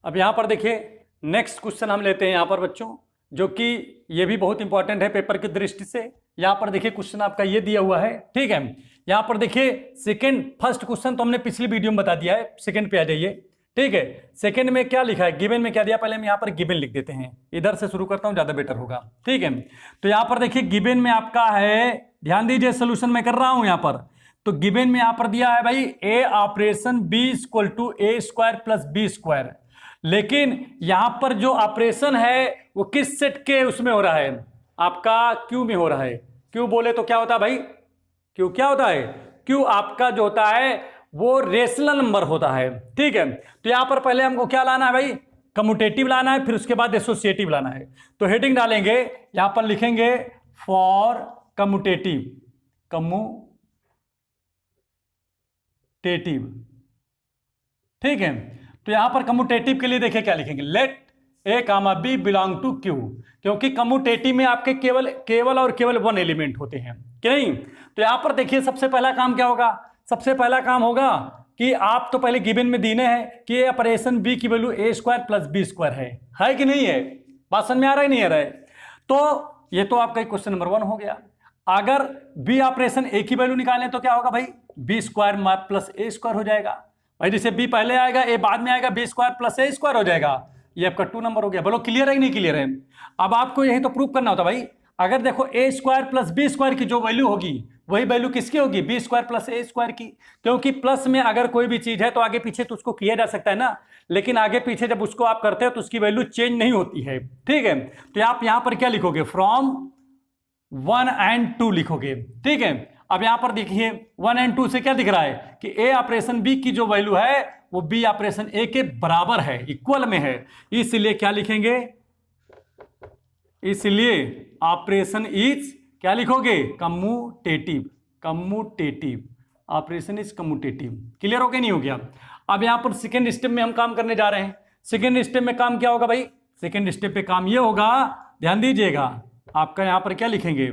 अब यहाँ पर देखिए नेक्स्ट क्वेश्चन हम लेते हैं यहाँ पर बच्चों, जो कि ये भी बहुत इंपॉर्टेंट है पेपर की दृष्टि से। यहाँ पर देखिए क्वेश्चन आपका ये दिया हुआ है, ठीक है। यहाँ पर देखिए फर्स्ट क्वेश्चन तो हमने पिछली वीडियो में बता दिया है, सेकंड पे आ जाइए, ठीक है। सेकंड में क्या लिखा है, गिवन में क्या दिया, पहले हम यहाँ पर गिवन लिख देते हैं, इधर से शुरू करता हूँ ज्यादा बेटर होगा, ठीक है। तो यहाँ पर देखिए गिवन में आपका है, ध्यान दीजिए सोल्यूशन मैं कर रहा हूँ यहाँ पर। तो गिवन में यहाँ पर दिया है भाई a operation b equal to a square plus b square, लेकिन यहां पर जो ऑपरेशन है वो किस सेट के उसमें हो रहा है, आपका क्यू में हो रहा है। क्यू बोले तो क्या होता है भाई, क्यू क्या होता है, क्यू आपका जो होता है वो रेशनल नंबर होता है, ठीक है। तो यहां पर पहले हमको क्या लाना है भाई, कम्यूटेटिव लाना है, फिर उसके बाद एसोसिएटिव लाना है। तो हेडिंग डालेंगे, यहां पर लिखेंगे फॉर कम्यूटेटिव, ठीक है। तो यहां पर कम्यूटेटिव के लिए देखिए क्या लिखेंगे, let A comma B belong to Q, क्योंकि कम्यूटेटिव में आपके केवल और केवल वन एलिमेंट होते हैं कि नहीं। तो यहां पर देखिए सबसे पहला काम क्या होगा, सबसे पहला काम होगा कि आप तो पहले गिवन में दीने हैं कि ऑपरेशन बी की वैल्यू ए स्क्वायर प्लस बी स्क्वायर है कि नहीं है, बात समझ में आ रहा है नहीं आ रहा है। तो ये तो आपका क्वेश्चन नंबर 1 हो गया। अगर बी ऑपरेशन ए की वैल्यू निकालें तो क्या होगा भाई, बी स्क्वायर प्लस ए स्क्वायर हो जाएगा भाई, जैसे बी पहले आएगा ए बाद में आएगा, बी स्क्वायर प्लस ए स्क्वायर हो जाएगा, ये आपका 2 नंबर हो गया। बोलो क्लियर है कि नहीं क्लियर है। अब आपको यही तो प्रूव करना होता भाई, अगर देखो ए स्क्वायर प्लस बी स्क्वायर की जो वैल्यू होगी वही वैल्यू किसकी होगी, बी स्क्वायर प्लस ए स्क्वायर की, क्योंकि प्लस में अगर कोई भी चीज है तो आगे पीछे तो उसको किया जा सकता है ना, लेकिन आगे पीछे जब उसको आप करते हो तो उसकी वैल्यू चेंज नहीं होती है, ठीक है। तो आप यहां पर क्या लिखोगे, फ्रॉम 1 and 2 लिखोगे, ठीक है। अब यहां पर देखिए 1 and 2 से क्या दिख रहा है कि ए ऑपरेशन बी की जो वैल्यू है वो बी ऑपरेशन ए के बराबर है, इक्वल में है, इसलिए क्या लिखेंगे, इसलिए ऑपरेशन इज क्या लिखोगे, commutative, operation is commutative. Clear हो गया नहीं हो गया। अब यहां पर सेकेंड स्टेप में हम काम करने जा रहे हैं। सेकेंड स्टेप में काम क्या होगा भाई, सेकेंड स्टेप पे काम ये होगा, ध्यान दीजिएगा, आपका यहां पर क्या लिखेंगे,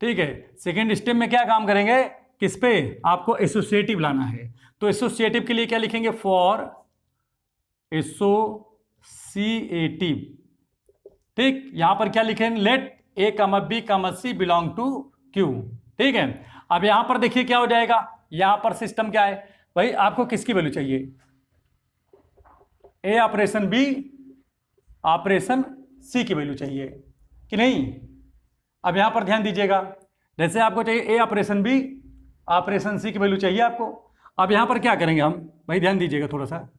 ठीक है। सेकेंड स्टेप में क्या काम करेंगे, किस पे, आपको एसोसिएटिव लाना है। तो एसोसिएटिव के लिए क्या लिखेंगे, फॉर एसोसिएटिव, ठीक। यहां पर क्या लिखेंगे, let A comma B comma C belong to Q, ठीक है। अब यहां पर देखिए क्या हो जाएगा, यहां पर सिस्टम क्या है भाई, आपको किसकी वैल्यू चाहिए, ए ऑपरेशन बी ऑपरेशन सी की वैल्यू चाहिए कि नहीं। अब यहां पर ध्यान दीजिएगा, जैसे आपको चाहिए ए ऑपरेशन बी ऑपरेशन सी की वैल्यू चाहिए आपको। अब यहां पर क्या करेंगे हम भाई, ध्यान दीजिएगा थोड़ा सा।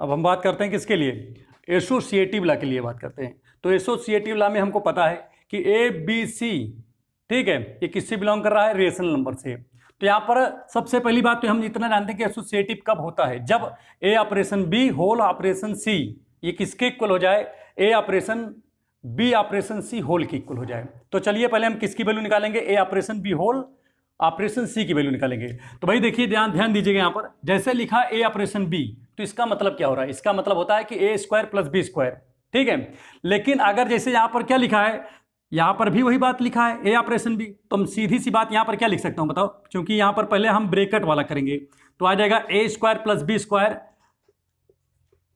अब हम बात करते हैं किसके लिए, एसोसिएटिव लॉ के लिए बात करते हैं। तो एसोसिएटिव लॉ में हमको पता है कि ए बी सी, ठीक है, ये किससे बिलोंग कर रहा है, रेशनल नंबर से। तो यहां पर सबसे पहली बात तो हम इतना जानते हैं कि एसोसिएटिव कब होता है, जब ए ऑपरेशन बी होल ऑपरेशन सी ये किसके इक्वल हो जाए, ए ऑपरेशन बी ऑपरेशन सी होल की इक्वल हो जाए। तो चलिए पहले हम किसकी वैल्यू निकालेंगे, ए ऑपरेशन बी होल ऑपरेशन सी की वैल्यू निकालेंगे। तो भाई देखिए ध्यान दीजिएगा, यहां पर जैसे लिखा ए ऑपरेशन बी, तो इसका मतलब क्या हो रहा है, इसका मतलब होता है कि ए स्क्वायर प्लस बी स्क्वायर, ठीक है। लेकिन अगर जैसे यहां पर क्या लिखा है, यहां पर भी वही बात लिखा है ए ऑपरेशन बी, तो हम सीधी सी बात यहां पर क्या लिख सकता हूं बताओ, क्योंकि यहां पर पहले हम ब्रैकेट वाला करेंगे, तो आ जाएगा ए स्क्वायर प्लस बी स्क्वायर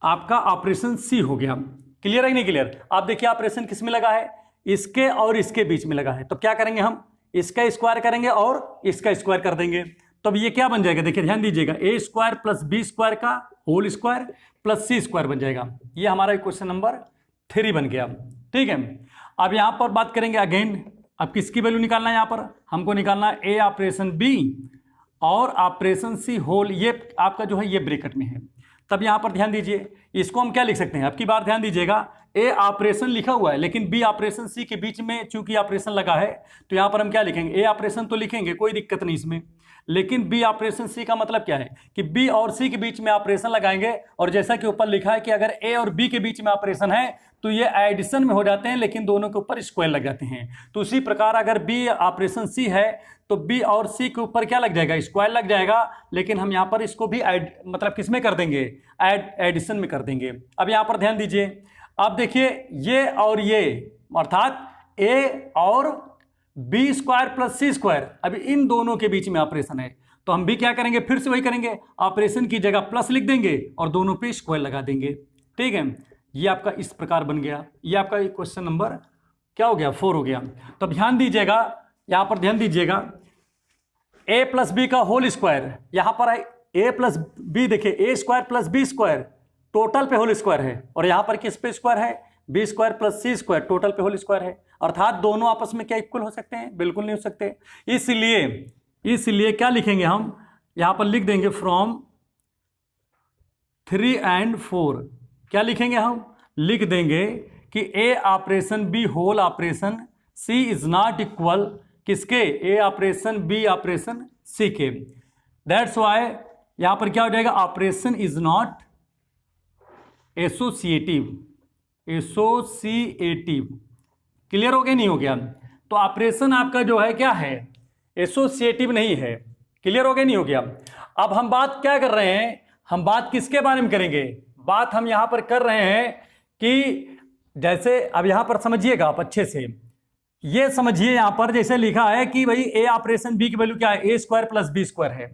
आपका ऑपरेशन सी हो गया। क्लियर है नहीं क्लियर। आप देखिए ऑपरेशन किस में लगा है, इसके और इसके बीच में लगा है, तो क्या करेंगे हम, इसका स्क्वायर करेंगे और इसका स्क्वायर कर देंगे, तब ये क्या बन जाएगा, देखिए ध्यान दीजिएगा, ए स्क्वायर प्लस बी स्क्वायर का whole square plus c square बन जाएगा। ये हमारा क्वेश्चन नंबर 3 बन गया, ठीक है। अब यहां पर बात करेंगे अगेन, अब किसकी वैल्यू निकालना है, यहां पर हमको निकालना है ए ऑपरेशन बी और ऑपरेशन सी होल, ये आपका जो है ये ब्रैकेट में है। तब यहां पर ध्यान दीजिए, इसको हम क्या लिख सकते हैं, आपकी बार ध्यान दीजिएगा, ए ऑपरेशन लिखा हुआ है लेकिन बी ऑपरेशन सी के बीच में चूंकि ऑपरेशन लगा है, तो यहां पर हम क्या लिखेंगे, ए ऑपरेशन तो लिखेंगे, कोई दिक्कत नहीं इसमें, लेकिन बी ऑपरेशन सी का मतलब क्या है कि बी और सी के बीच में ऑपरेशन लगाएंगे, और जैसा कि ऊपर लिखा है कि अगर ए और बी के बीच में ऑपरेशन है तो ये एडिशन में हो जाते हैं, लेकिन दोनों के ऊपर स्क्वायर लग जाते हैं। तो उसी प्रकार अगर बी ऑपरेशन सी है तो बी और सी के ऊपर क्या लग जाएगा, स्क्वायर लग जाएगा, लेकिन हम यहाँ पर इसको भी मतलब किस में कर देंगे, एडिशन में कर देंगे। अब यहाँ पर ध्यान दीजिए, अब देखिए ये और ये अर्थात ए और B square plus c square, अभी इन दोनों के बीच में ऑपरेशन है, तो हम भी क्या करेंगे, फिर से वही करेंगे, ऑपरेशन की जगह प्लस लिख देंगे और दोनों पे स्क्वायर लगा देंगे। ठीक है, ये आपका इस प्रकार बन गया। ये आपका क्वेश्चन नंबर क्या हो गया, 4 हो गया। तो ध्यान दीजिएगा, यहां पर ध्यान दीजिएगा, a प्लस बी का होल स्क्वायर, यहां पर a प्लस बी, देखिए a square plus b square total पे होल स्क्वायर है, और यहां पर किस पे स्क्वायर है, b square plus c square total पे होल स्क्वायर है। अर्थात दोनों आपस में क्या इक्वल हो सकते हैं, बिल्कुल नहीं हो सकते। इसलिए क्या लिखेंगे हम, यहां पर लिख देंगे फ्रॉम 3 and 4, क्या लिखेंगे हम, लिख देंगे कि a operation b whole operation c is not equal किसके, a operation b operation c के। दैट्स वाई यहां पर क्या हो जाएगा, operation is not associative. Clear हो गया, नहीं हो गया? तो ऑपरेशन आपका जो है क्या है, एसोसिएटिव नहीं है। क्लियर हो गया, नहीं हो गया? अब हम बात क्या कर रहे हैं, हम बात किसके बारे में करेंगे, बात हम यहां पर कर रहे हैं कि जैसे अब यहां पर समझिएगा आप अच्छे से, ये समझिए यहां पर जैसे लिखा है कि भाई ए ऑपरेशन बी की वैल्यू क्या है, ए स्क्वायर प्लस बी स्क्वायर है।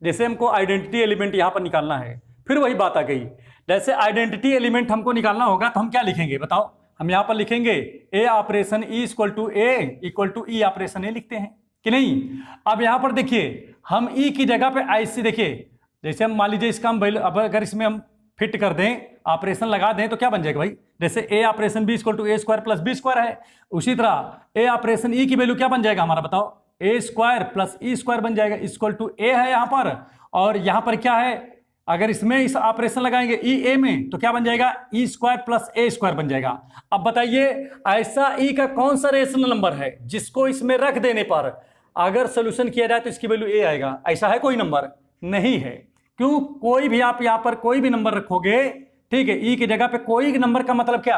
जैसे हमको आइडेंटिटी एलिमेंट यहां पर निकालना है, फिर वही बात आ गई, जैसे आइडेंटिटी एलिमेंट हमको निकालना होगा तो हम क्या लिखेंगे बताओ, हम यहां पर लिखेंगे a operation e equal to a equal to e operation a लिखते हैं कि नहीं। अब यहां पर देखिए हम ई की जगह पे ऐसी, देखिए जैसे हम मान लीजिए इसका हम वैल्यू, अब अगर इसमें हम फिट कर दें, ऑपरेशन लगा दें तो क्या बन जाएगा भाई, जैसे a operation b equal to a square plus b square है, उसी तरह ए ऑपरेशन ई की वैल्यू क्या बन जाएगा हमारा बताओ, ए स्क्वायर प्लस ई स्क्वायर बन जाएगा, इक्वल टू ए है यहां पर, और यहां पर क्या है, अगर इसमें इस ऑपरेशन लगाएंगे ई ए में तो क्या बन जाएगा, ई स्क्वायर प्लस ए स्क्वायर बन जाएगा। अब बताइए ऐसा ई का कौन सा रेशनल नंबर है जिसको इसमें रख देने पर अगर सोल्यूशन किया जाए तो इसकी वैल्यू ए आएगा, ऐसा है कोई नंबर? नहीं है। क्यों, कोई भी आप यहां पर कोई भी नंबर रखोगे, ठीक है, ई की जगह पे कोई नंबर का मतलब क्या,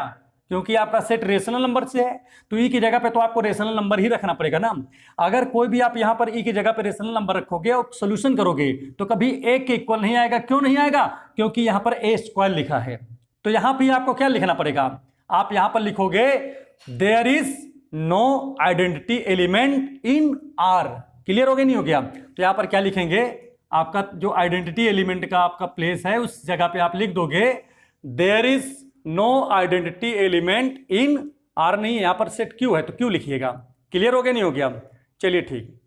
क्योंकि आपका सेट रेशनल नंबर से है तो ई की जगह पे तो आपको रेशनल नंबर ही रखना पड़ेगा ना। अगर कोई भी आप यहां पर ई की जगह पे रेशनल नंबर रखोगे और सोल्यूशन करोगे तो कभी ए के इक्वल नहीं आएगा। क्यों नहीं आएगा, क्योंकि यहां पर ए स्क्वायर लिखा है। तो यहां पर आपको क्या लिखना पड़ेगा, आप यहां पर लिखोगे there is no identity element in R. Clear हो गया, नहीं हो गया? तो यहां पर क्या लिखेंगे, आपका जो आइडेंटिटी एलिमेंट का आपका प्लेस है उस जगह पे आप लिख दोगे there is no identity element in R, नहीं यहां पर सेट क्यू है तो क्यू लिखिएगा। क्लियर हो गया, नहीं हो गया? चलिए ठीक।